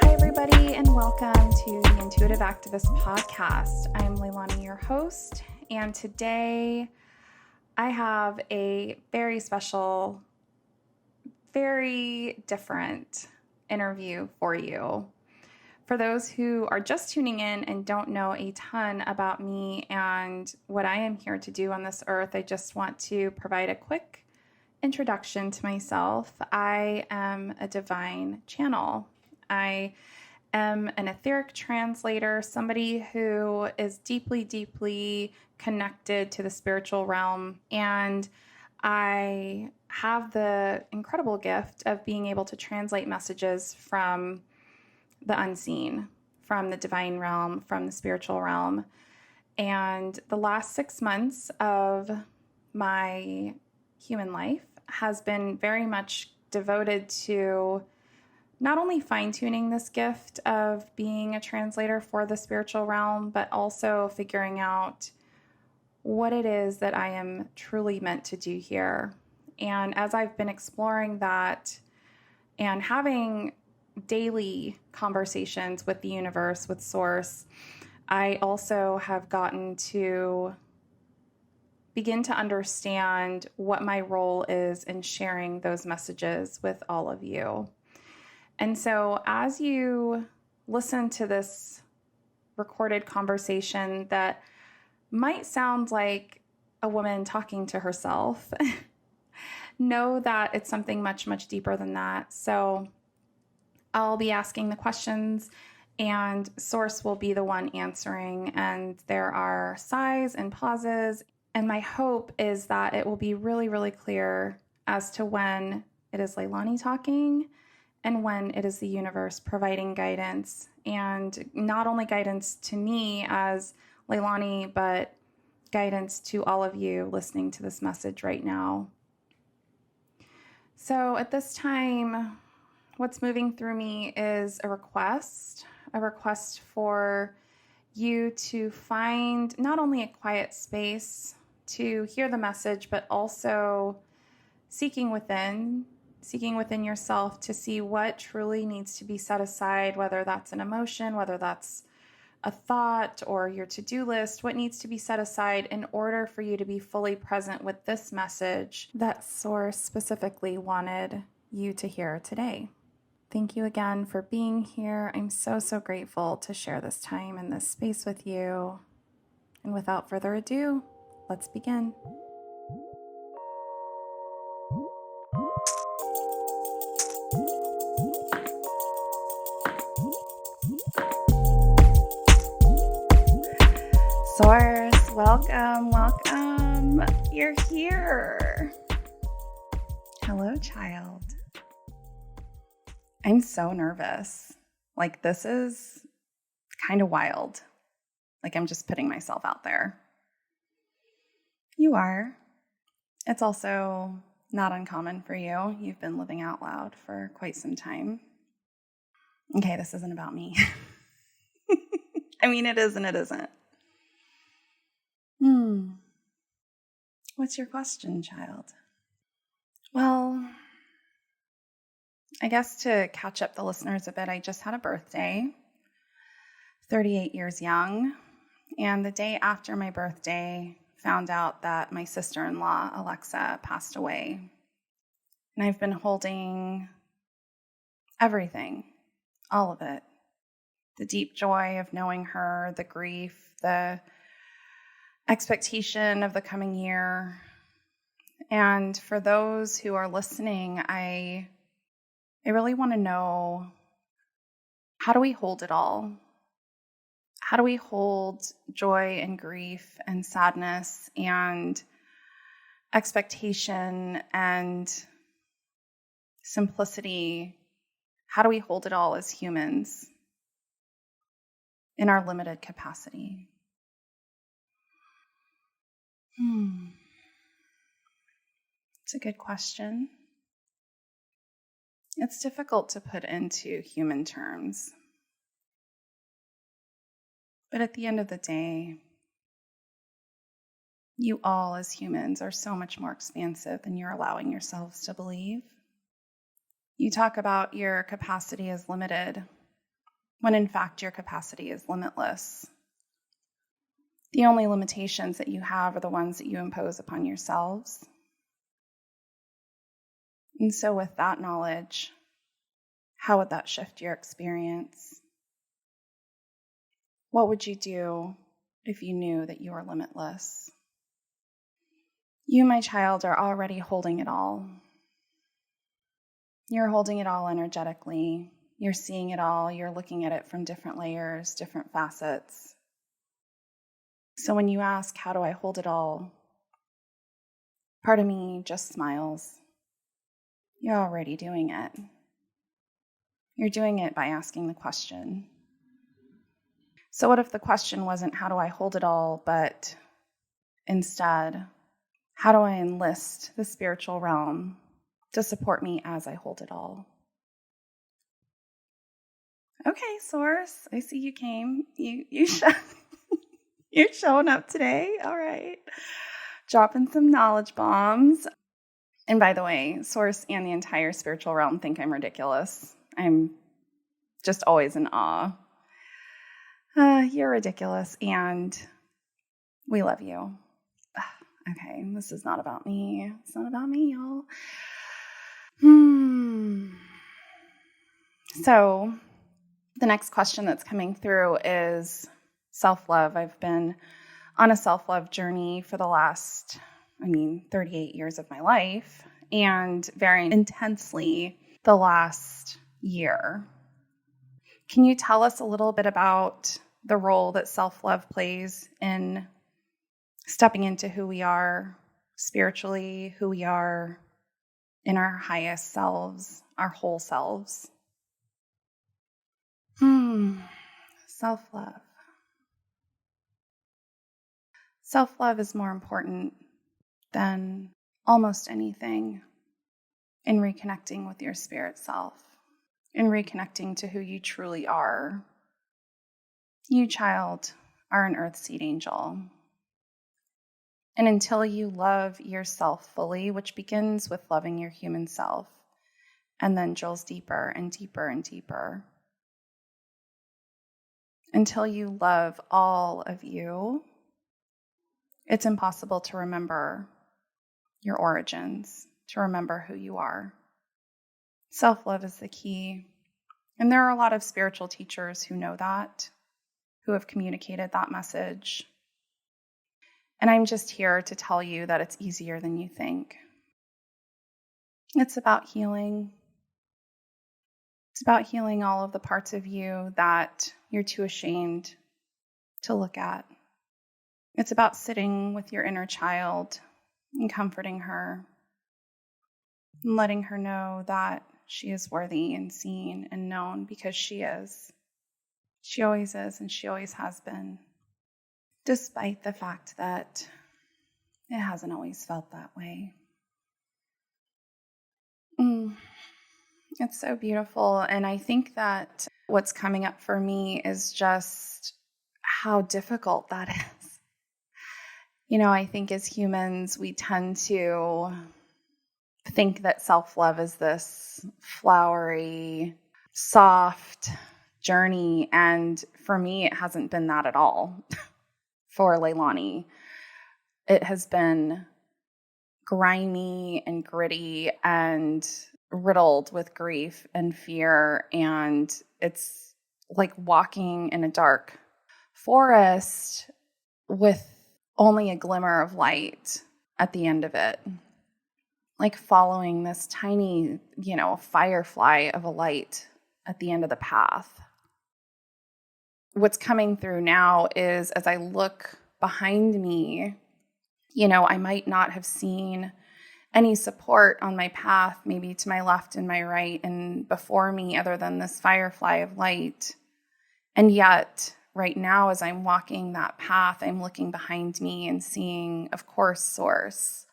Hi, everybody, and welcome to the Intuitive Activist Podcast. I'm Leilani, your host, and today I have a very special, very different interview for you. For those who are just tuning in and don't know a ton about me and what I am here to do on this earth, I just want to provide a quick introduction to myself. I am a divine channel. I am an etheric translator, somebody who is deeply, deeply connected to the spiritual realm. And I have the incredible gift of being able to translate messages from the unseen, from the divine realm, from the spiritual realm. And the last 6 months of my human life has been very much devoted to not only fine-tuning this gift of being a translator for the spiritual realm, but also figuring out what it is that I am truly meant to do here. And as I've been exploring that and having daily conversations with the universe, with Source, I also have gotten to begin to understand what my role is in sharing those messages with all of you. And so as you listen to this recorded conversation that might sound like a woman talking to herself, know that it's something much, much deeper than that. So I'll be asking the questions and Source will be the one answering. And there are sighs and pauses. And my hope is that it will be really, really clear as to when it is Leilani talking and when it is the universe providing guidance, and not only guidance to me as Leilani, but guidance to all of you listening to this message right now. So at this time, what's moving through me is a request for you to find not only a quiet space to hear the message, but also seeking within yourself to see what truly needs to be set aside, whether that's an emotion, whether that's a thought or your to-do list, what needs to be set aside in order for you to be fully present with this message that Source specifically wanted you to hear today. Thank you again for being here. I'm so, so grateful to share this time and this space with you. And without further ado, let's begin. Source, welcome. You're here. Hello, child. I'm so nervous. Like, this is kind of wild. Like, I'm just putting myself out there. You are. It's also not uncommon for you. You've been living out loud for quite some time. Okay, this isn't about me. I mean, it is and it isn't. What's your question, child? Well, I guess to catch up the listeners a bit, I just had a birthday, 38 years young, and the day after my birthday, found out that my sister-in-law, Alexa, passed away. And I've been holding everything, all of it. The deep joy of knowing her, the grief, the expectation of the coming year. And for those who are listening, I really want to know, how do we hold it all? How do we hold joy and grief and sadness and expectation and simplicity? How do we hold it all as humans in our limited capacity? It's a good question. It's difficult to put into human terms. But at the end of the day, You all as humans are so much more expansive than you're allowing yourselves to believe. You talk about your capacity as limited, when in fact your capacity is limitless. The only limitations that you have are the ones that you impose upon yourselves. And so with that knowledge, how would that shift your experience? What would you do if you knew that you were limitless? You, my child, are already holding it all. You're holding it all energetically. You're seeing it all. You're looking at it from different layers, different facets. So when you ask, how do I hold it all? Part of me just smiles. You're already doing it. You're doing it by asking the question. So what if the question wasn't, how do I hold it all, but instead, how do I enlist the spiritual realm to support me as I hold it all? Okay, Source, I see you came. You're showing up today. All right. Dropping some knowledge bombs. And by the way, Source and the entire spiritual realm think I'm ridiculous. I'm just always in awe. You're ridiculous, and we love you. Okay, this is not about me. It's not about me, y'all. So the next question that's coming through is self-love. I've been on a self-love journey for the last, 38 years of my life, and very intensely the last year. Can you tell us a little bit about the role that self-love plays in stepping into who we are spiritually, who we are in our highest selves, our whole selves? Self-love. Self-love is more important than almost anything in reconnecting with your spirit self, in reconnecting to who you truly are. You, child, are an earth seed angel. And until you love yourself fully, which begins with loving your human self, and then drills deeper and deeper and deeper, until you love all of you, it's impossible to remember your origins, to remember who you are. Self-love is the key. And there are a lot of spiritual teachers who know that, who have communicated that message. And I'm just here to tell you that it's easier than you think. It's about healing. It's about healing all of the parts of you that you're too ashamed to look at. It's about sitting with your inner child and comforting her and letting her know that she is worthy and seen and known, because she is. She always is, and she always has been, despite the fact that it hasn't always felt that way. It's so beautiful, and I think that what's coming up for me is just how difficult that is. I think as humans, we tend to think that self-love is this flowery, soft journey, and for me, it hasn't been that at all. For Leilani, it has been grimy and gritty and riddled with grief and fear, and it's like walking in a dark forest with only a glimmer of light at the end of it, like following this tiny, firefly of a light at the end of the path. What's coming through now is, as I look behind me, I might not have seen any support on my path, maybe to my left and my right and before me, other than this firefly of light. And yet, right now, as I'm walking that path, I'm looking behind me and seeing, of course, Source,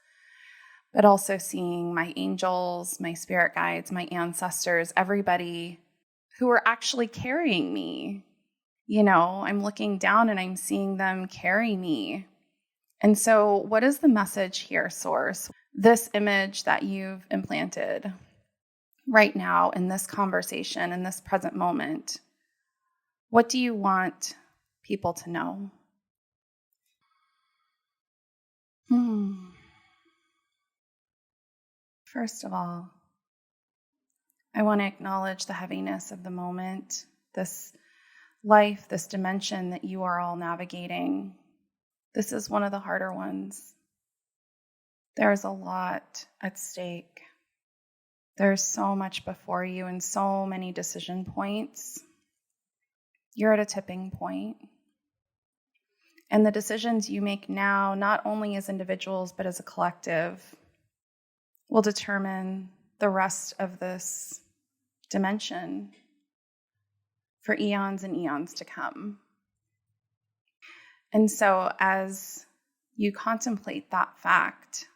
but also seeing my angels, my spirit guides, my ancestors, everybody who are actually carrying me. I'm looking down and I'm seeing them carry me And so what is the message here, Source? This image that you've implanted right now in this conversation, in this present moment, what do you want people to know? First of all, I want to acknowledge the heaviness of the moment, this life, this dimension that you are all navigating. This is one of the harder ones. There's a lot at stake. There's so much before you and so many decision points. You're at a tipping point. And the decisions you make now, not only as individuals, but as a collective, will determine the rest of this dimension for eons and eons to come. And so as you contemplate that fact,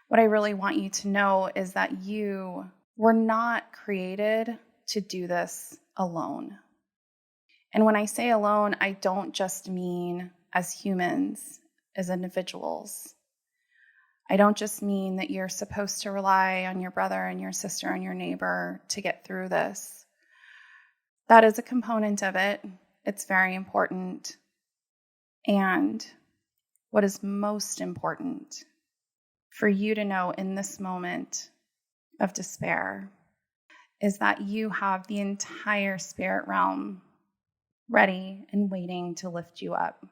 what I really want you to know is that you were not created to do this alone. And when I say alone, I don't just mean as humans, as individuals. I don't just mean that you're supposed to rely on your brother and your sister and your neighbor to get through this. That is a component of it. It's very important. And what is most important for you to know in this moment of despair is that you have the entire spirit realm ready and waiting to lift you up.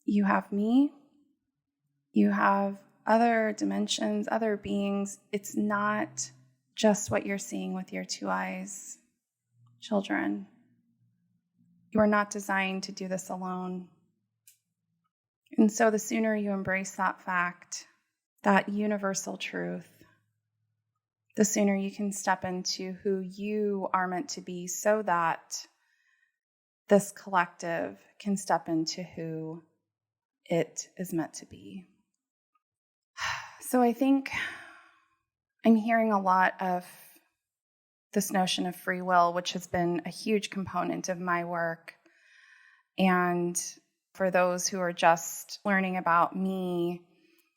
You have me. You have other dimensions, other beings. It's not just what you're seeing with your two eyes, children. You are not designed to do this alone. And so the sooner you embrace that fact, that universal truth, the sooner you can step into who you are meant to be so that this collective can step into who it is meant to be. So I think I'm hearing a lot of this notion of free will, which has been a huge component of my work. And for those who are just learning about me,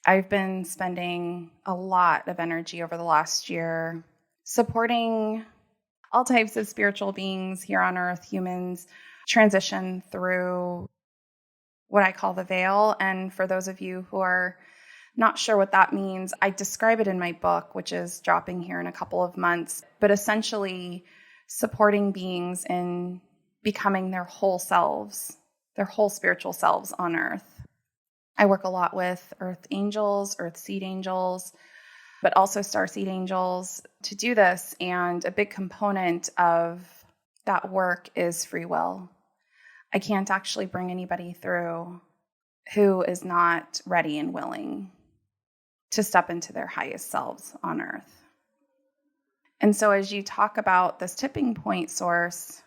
I've been spending a lot of energy over the last year supporting all types of spiritual beings here on Earth, humans, transition through what I call the veil. And for those of you who are not sure what that means, I describe it in my book, which is dropping here in a couple of months, but essentially supporting beings in becoming their whole selves, their whole spiritual selves on Earth. I work a lot with earth angels, earth seed angels, but also starseed angels to do this. And a big component of that work is free will. I can't actually bring anybody through who is not ready and willing to step into their highest selves on Earth. And so as you talk about this tipping point, Source,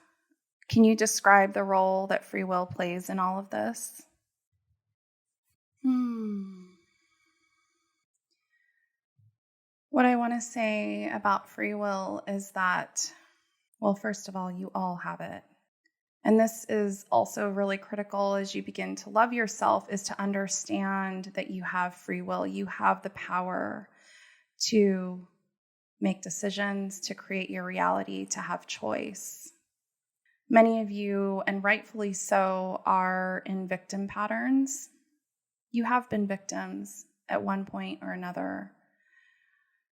can you describe the role that free will plays in all of this? What I want to say about free will is that, well, first of all, you all have it. And this is also really critical as you begin to love yourself, is to understand that you have free will. You have the power to make decisions, to create your reality, to have choice. Many of you, and rightfully so, are in victim patterns. You have been victims at one point or another.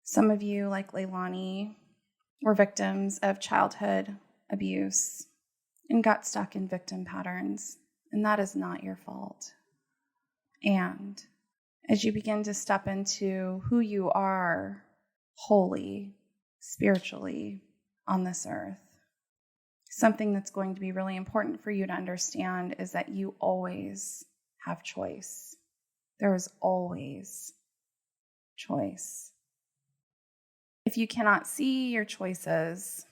Some of you, like Leilani, were victims of childhood abuse and got stuck in victim patterns, and that is not your fault. And as you begin to step into who you are wholly, spiritually on this earth, something that's going to be really important for you to understand is that you always have choice. There is always choice. If you cannot see your choices,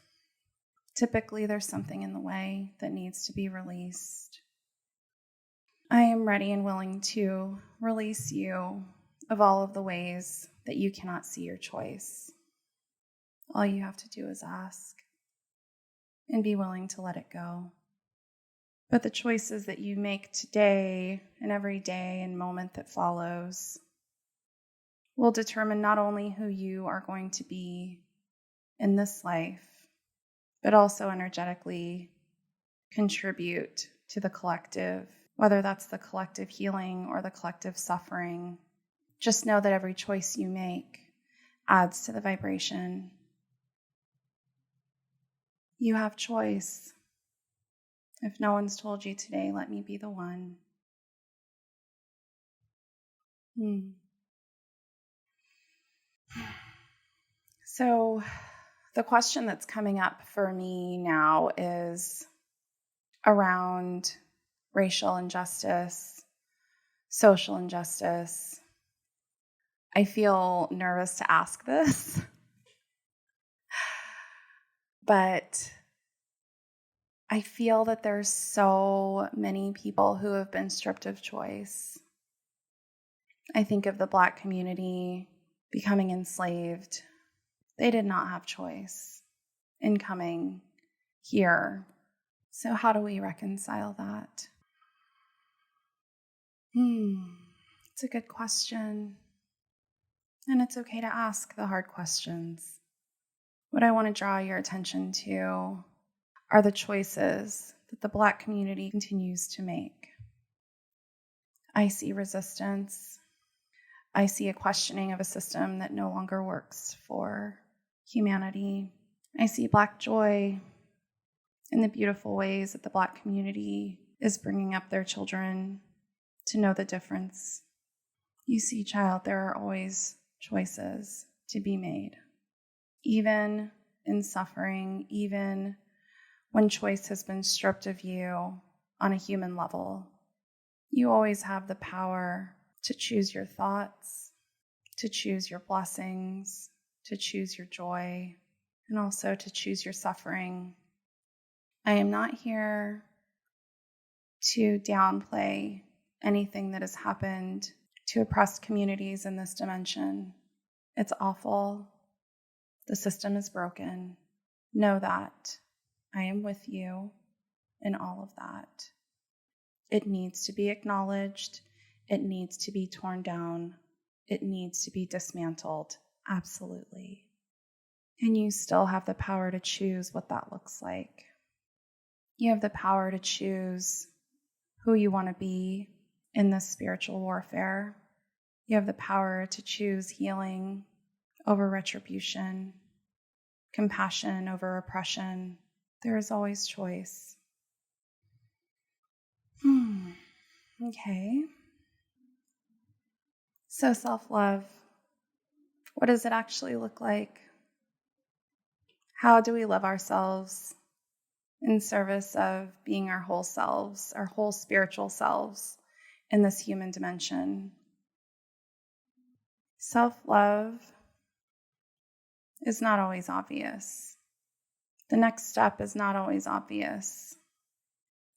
typically there's something in the way that needs to be released. I am ready and willing to release you of all of the ways that you cannot see your choice. All you have to do is ask and be willing to let it go. But the choices that you make today and every day and moment that follows will determine not only who you are going to be in this life, but also energetically contribute to the collective, whether that's the collective healing or the collective suffering. Just know that every choice you make adds to the vibration. You have choice. If no one's told you today, let me be the one. So the question that's coming up for me now is around racial injustice, social injustice. I feel nervous to ask this, but I feel that there's so many people who have been stripped of choice. I think of the Black community becoming enslaved. They did not have choice in coming here. So how do we reconcile that? It's a good question. And it's okay to ask the hard questions. What I want to draw your attention to are the choices that the Black community continues to make. I see resistance. I see a questioning of a system that no longer works for humanity. I see Black joy in the beautiful ways that the Black community is bringing up their children to know the difference. You see, child, there are always choices to be made. Even in suffering, even when choice has been stripped of you on a human level, you always have the power to choose your thoughts, to choose your blessings, to choose your joy, and also to choose your suffering. I am not here to downplay anything that has happened to oppressed communities in this dimension. It's awful. The system is broken. Know that. I am with you in all of that. It needs to be acknowledged. It needs to be torn down. It needs to be dismantled. Absolutely. And you still have the power to choose what that looks like. You have the power to choose who you want to be in this spiritual warfare. You have the power to choose healing over retribution, compassion over oppression. There is always choice. Okay. So self-love, what does it actually look like? How do we love ourselves in service of being our whole selves, our whole spiritual selves in this human dimension? Self-love is not always obvious. The next step is not always obvious.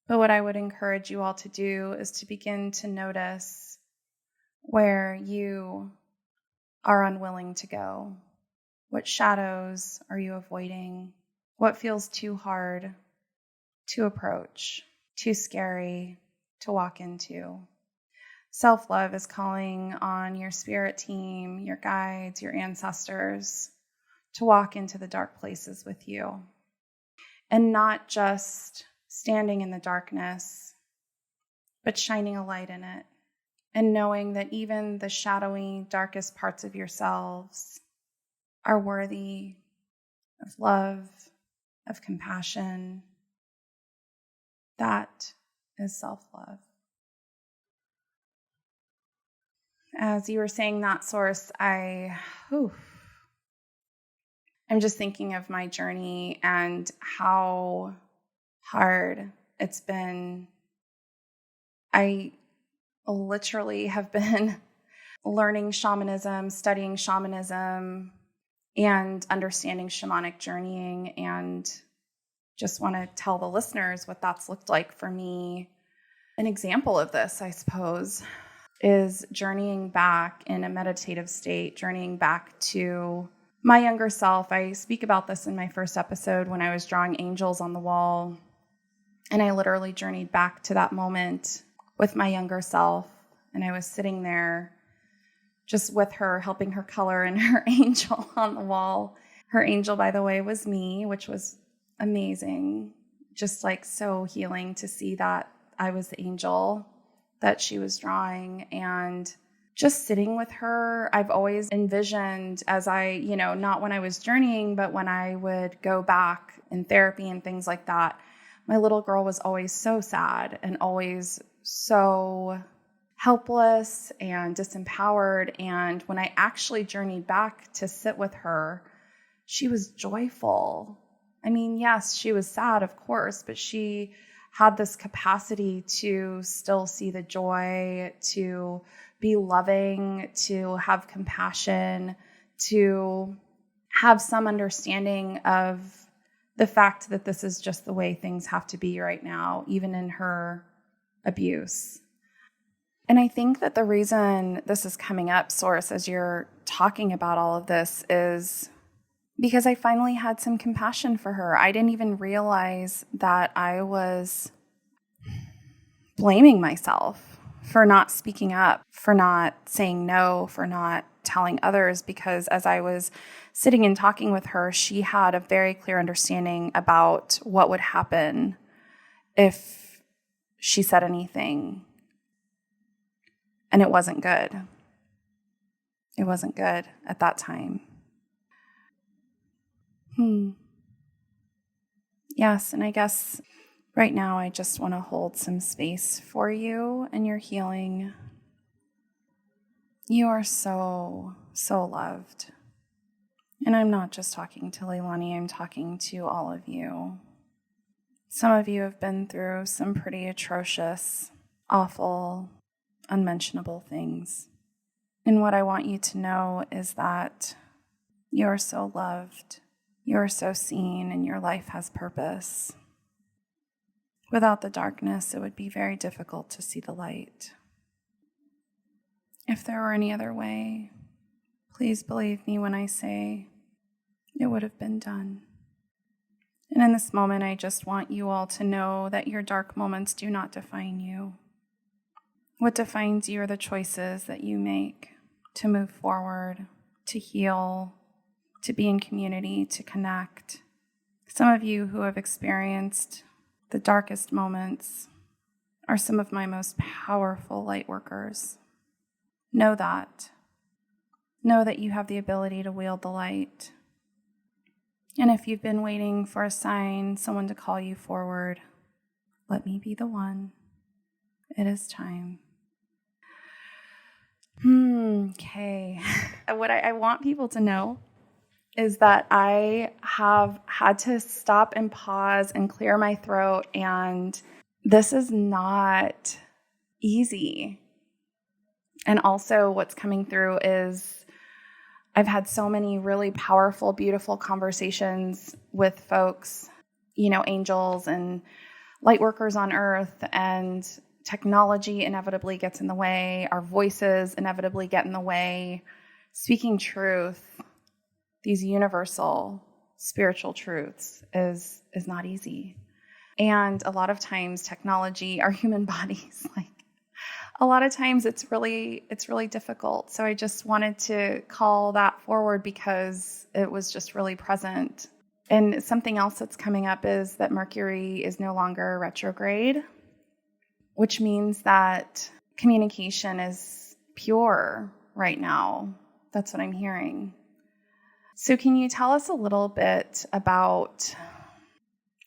But what I would encourage you all to do is to begin to notice where you are unwilling to go. What shadows are you avoiding? What feels too hard to approach, too scary to walk into? Self-love is calling on your spirit team, your guides, your ancestors to walk into the dark places with you. And not just standing in the darkness, but shining a light in it. And knowing that even the shadowy, darkest parts of yourselves are worthy of love, of compassion. That is self-love. As you were saying that, Source, I'm just thinking of my journey and how hard it's been. I literally have been learning shamanism, studying shamanism, and understanding shamanic journeying, and just want to tell the listeners what that's looked like for me. An example of this, I suppose, is journeying back in a meditative state, journeying back to my younger self. I speak about this in my first episode when I was drawing angels on the wall And I literally journeyed back to that moment with my younger self. And I was sitting there just with her, helping her color and her angel on the wall. Her angel, by the way, was me, which was amazing. Just like so healing to see that I was the angel that she was drawing. And just sitting with her, I've always envisioned as I, not when I was journeying, but when I would go back in therapy and things like that, my little girl was always so sad and always so helpless and disempowered. And when I actually journeyed back to sit with her, she was joyful. I mean, yes, she was sad, of course, but she had this capacity to still see the joy, to be loving, to have compassion, to have some understanding of the fact that this is just the way things have to be right now, even in her abuse. And I think that the reason this is coming up, Source, as you're talking about all of this is because I finally had some compassion for her. I didn't even realize that I was blaming myself for not speaking up, for not saying no, for not telling others, because as I was sitting and talking with her, she had a very clear understanding about what would happen if she said anything. And it wasn't good. It wasn't good at that time. Yes, and I guess right now I just want to hold some space for you and your healing. You are so, so loved. And I'm not just talking to Leilani, I'm talking to all of you. Some of you have been through some pretty atrocious, awful, unmentionable things. And what I want you to know is that you're so loved. You're so seen, and your life has purpose. Without the darkness, it would be very difficult to see the light. If there were any other way, please believe me when I say it would have been done. And in this moment, I just want you all to know that your dark moments do not define you. What defines you are the choices that you make to move forward, to heal, to be in community, to connect. Some of you who have experienced the darkest moments are some of my most powerful light workers. Know that. Know that you have the ability to wield the light. And if you've been waiting for a sign, someone to call you forward, let me be the one. It is time. Okay. What I want people to know is that I have had to stop and pause and clear my throat, and this is not easy. And also what's coming through is I've had so many really powerful, beautiful conversations with folks, angels and light workers on earth, and technology inevitably gets in the way. Our voices inevitably get in the way. Speaking truth, these universal spiritual truths is not easy. And a lot of times technology, our human bodies, a lot of times it's really difficult. So I just wanted to call that forward because it was just really present. And something else that's coming up is that Mercury is no longer retrograde, which means that communication is pure right now. That's what I'm hearing. So can you tell us a little bit about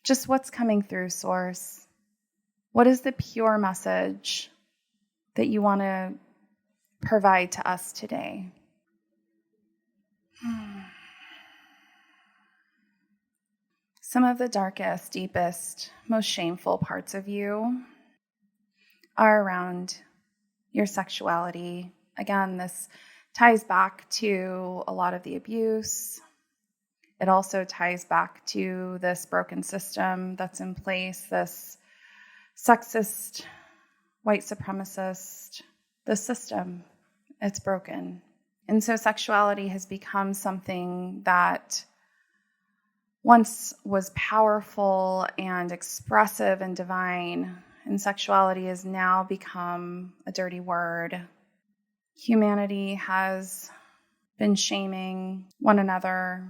just what's coming through, Source? What is the pure message that you want to provide to us today? Some of the darkest, deepest, most shameful parts of you are around your sexuality. Again, this ties back to a lot of the abuse. It also ties back to this broken system that's in place, this sexist, white supremacist, the system. It's broken. And so sexuality has become something that once was powerful and expressive and divine, and sexuality has now become a dirty word. Humanity has been shaming one another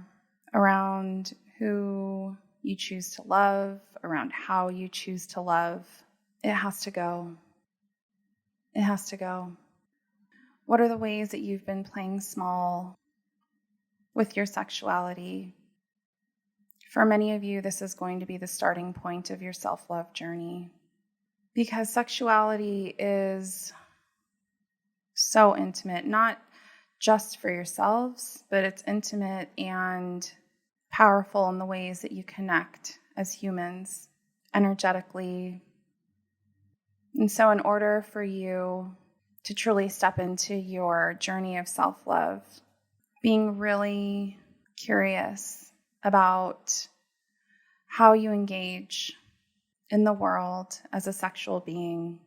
around who you choose to love, around how you choose to love. It has to go. It has to go. What are the ways that you've been playing small with your sexuality? For many of you, this is going to be the starting point of your self-love journey, because sexuality is so intimate, not just for yourselves, but it's intimate and powerful in the ways that you connect as humans energetically. And so in order for you to truly step into your journey of self-love, being really curious about how you engage in the world as a sexual being,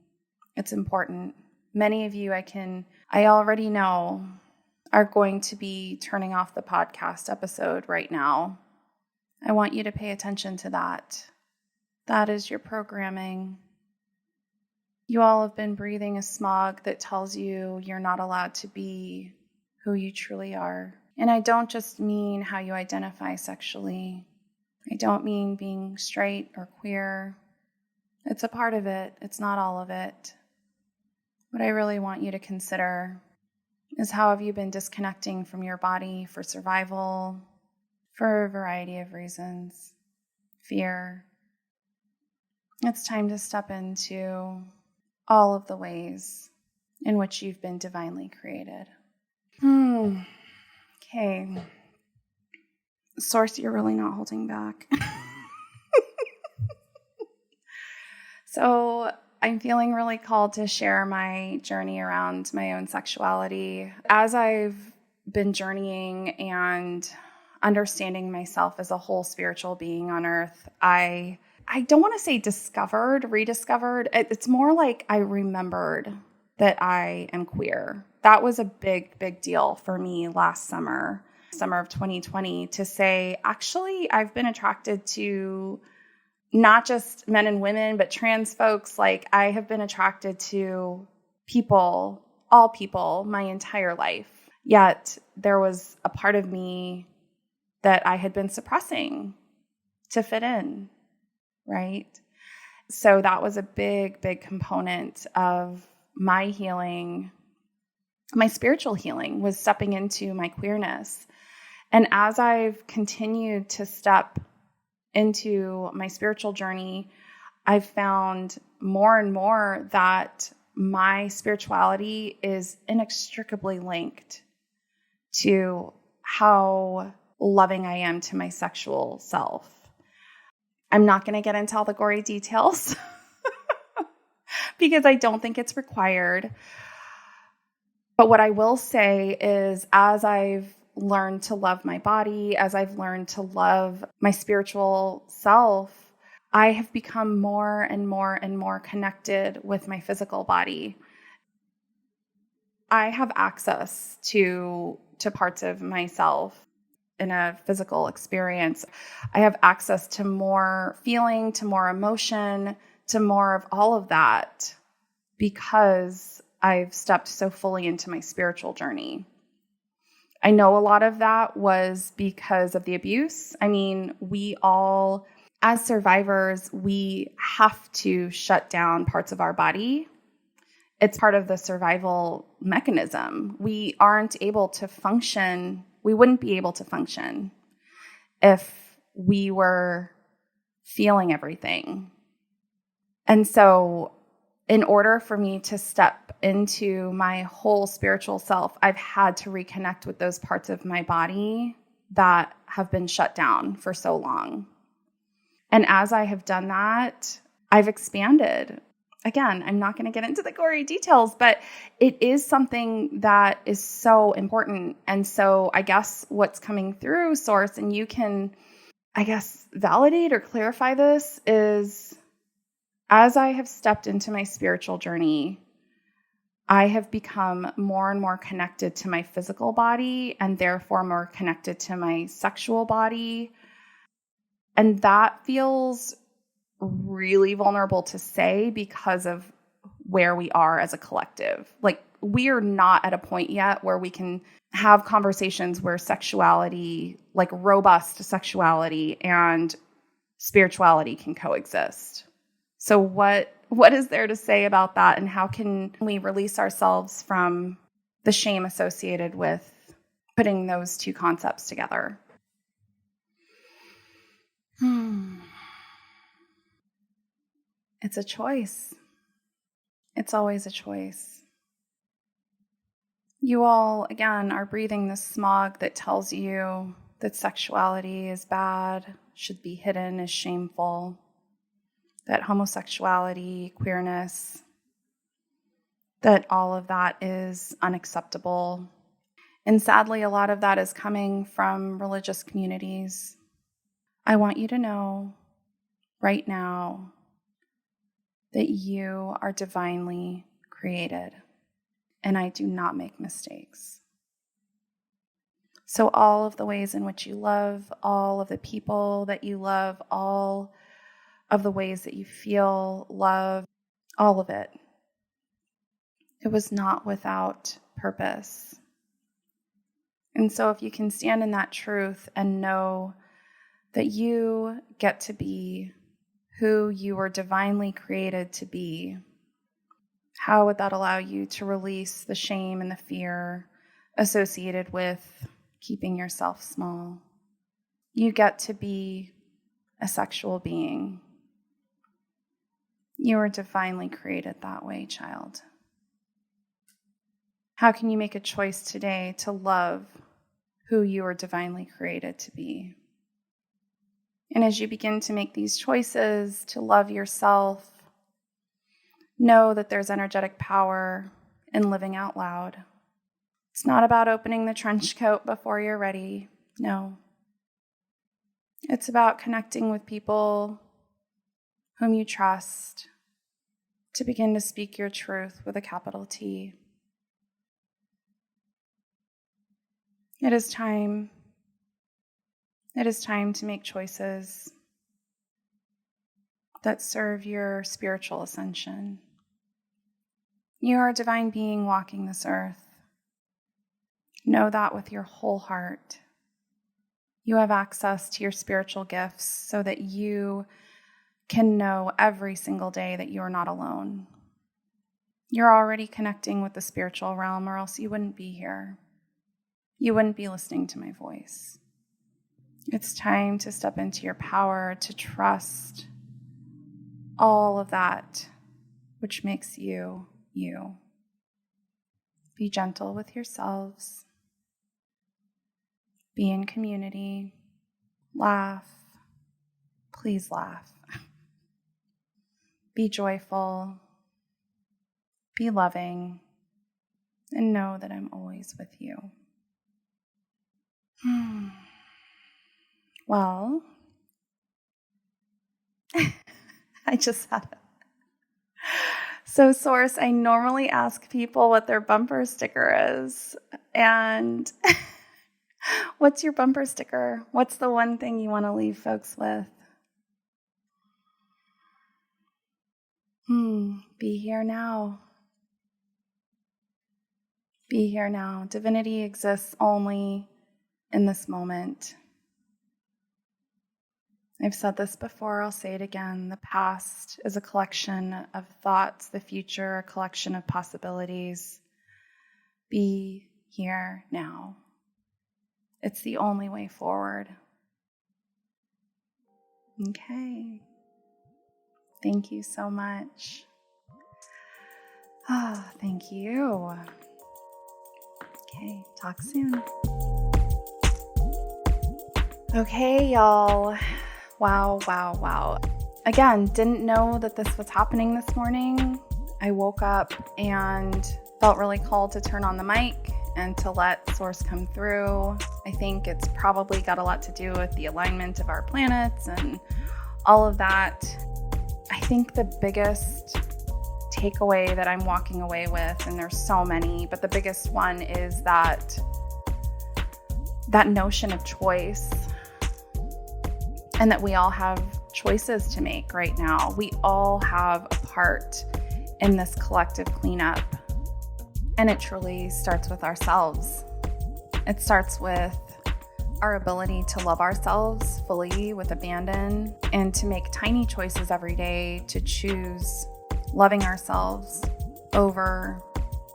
it's important. Many of you I already know are going to be turning off the podcast episode right now. I want you to pay attention to that. That is your programming. You all have been breathing a smog that tells you you're not allowed to be who you truly are. And I don't just mean how you identify sexually. I don't mean being straight or queer. It's a part of it. It's not all of it. What I really want you to consider is, how have you been disconnecting from your body for survival, for a variety of reasons? Fear. It's time to step into all of the ways in which you've been divinely created. Okay. Source, you're really not holding back. So I'm feeling really called to share my journey around my own sexuality. As I've been journeying and understanding myself as a whole spiritual being on earth, I don't want to say rediscovered. It's more like I remembered that I am queer. That was a big, big deal for me last summer of 2020, to say, actually, I've been attracted to not just men and women, but trans folks. Like, I have been attracted to people, all people, my entire life. Yet there was a part of me that I had been suppressing to fit in, right? So that was a big, big component of my healing. My spiritual healing was stepping into my queerness. And as I've continued to step into my spiritual journey, I've found more and more that my spirituality is inextricably linked to how loving I am to my sexual self. I'm not going to get into all the gory details because I don't think it's required. But what I will say is, as I've learned to love my body, as I've learned to love my spiritual self, I have become more and more and more connected with my physical body. I have access to parts of myself in a physical experience. I have access to more feeling, to more emotion, to more of all of that, because I've stepped so fully into my spiritual journey. I know a lot of that was because of the abuse. I mean, we all, as survivors, we have to shut down parts of our body. It's part of the survival mechanism. We aren't able to function. We wouldn't be able to function if we were feeling everything. And so in order for me to step into my whole spiritual self, I've had to reconnect with those parts of my body that have been shut down for so long. And as I have done that, I've expanded. Again, I'm not going to get into the gory details, but it is something that is so important. And so I guess what's coming through, Source, and you can, I guess, validate or clarify this, is as I have stepped into my spiritual journey, I have become more and more connected to my physical body, and therefore more connected to my sexual body. And that feels really vulnerable to say because of where we are as a collective. Like, we are not at a point yet where we can have conversations where sexuality, like robust sexuality and spirituality, can coexist. So what is there to say about that, and how can we release ourselves from the shame associated with putting those two concepts together? It's a choice. It's always a choice. You all, again, are breathing this smog that tells you that sexuality is bad, should be hidden, is shameful, that homosexuality, queerness, that all of that is unacceptable. And sadly, a lot of that is coming from religious communities. I want you to know right now that you are divinely created, and I do not make mistakes. So all of the ways in which you love, all of the people that you love, all of the ways that you feel love, all of it, it was not without purpose. And so if you can stand in that truth and know that you get to be who you were divinely created to be, how would that allow you to release the shame and the fear associated with keeping yourself small? You get to be a sexual being. You were divinely created that way, child. How can you make a choice today to love who you are divinely created to be? And as you begin to make these choices to love yourself, know that there's energetic power in living out loud. It's not about opening the trench coat before you're ready. No. It's about connecting with people whom you trust to begin to speak your truth with a capital T. It is time. It is time to make choices that serve your spiritual ascension. You are a divine being walking this earth. Know that with your whole heart. You have access to your spiritual gifts so that you can know every single day that you are not alone. You're already connecting with the spiritual realm, or else you wouldn't be here. You wouldn't be listening to my voice. It's time to step into your power, to trust all of that which makes you, you. Be gentle with yourselves. Be in community. Laugh. Please laugh. Be joyful. Be loving. And know that I'm always with you. Well, I just had it. So, Source, I normally ask people what their bumper sticker is. And what's your bumper sticker? What's the one thing you want to leave folks with? Be here now. Be here now. Divinity exists only in this moment. I've said this before, I'll say it again. The past is a collection of thoughts, the future, a collection of possibilities. Be here now. It's the only way forward. Okay. Thank you so much. Thank you. Okay, talk soon. Okay, y'all. Wow. Again, didn't know that this was happening this morning. I woke up and felt really called to turn on the mic and to let Source come through. I think it's probably got a lot to do with the alignment of our planets and all of that. I think the biggest takeaway that I'm walking away with, and there's so many, but the biggest one is that notion of choice. and that we all have choices to make right now. We all have a part in this collective cleanup, and it truly starts with ourselves. It starts with our ability to love ourselves fully with abandon and to make tiny choices every day to choose loving ourselves over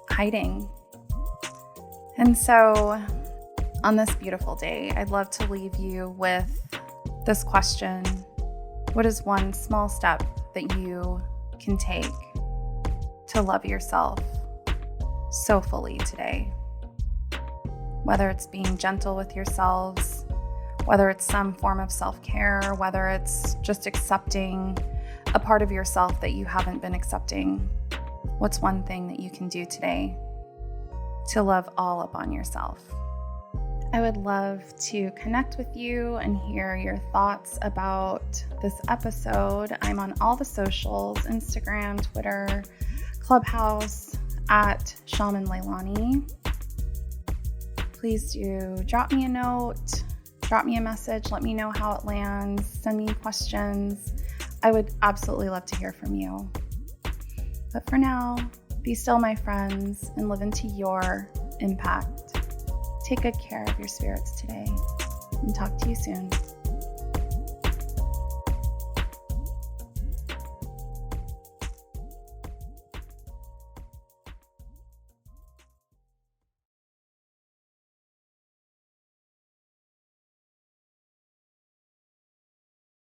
hiding. And so on this beautiful day, I'd love to leave you with this question. What is one small step that you can take to love yourself so fully today? Whether it's being gentle with yourselves, whether it's some form of self-care, whether it's just accepting a part of yourself that you haven't been accepting. What's one thing that you can do today to love all upon yourself? I would love to connect with you and hear your thoughts about this episode. I'm on all the socials, Instagram, Twitter, Clubhouse, at Shaman Leilani. Please do drop me a note, drop me a message, let me know how it lands, send me questions. I would absolutely love to hear from you. But for now, be still, my friends, and live into your impact. Take good care of your spirits today, and talk to you soon.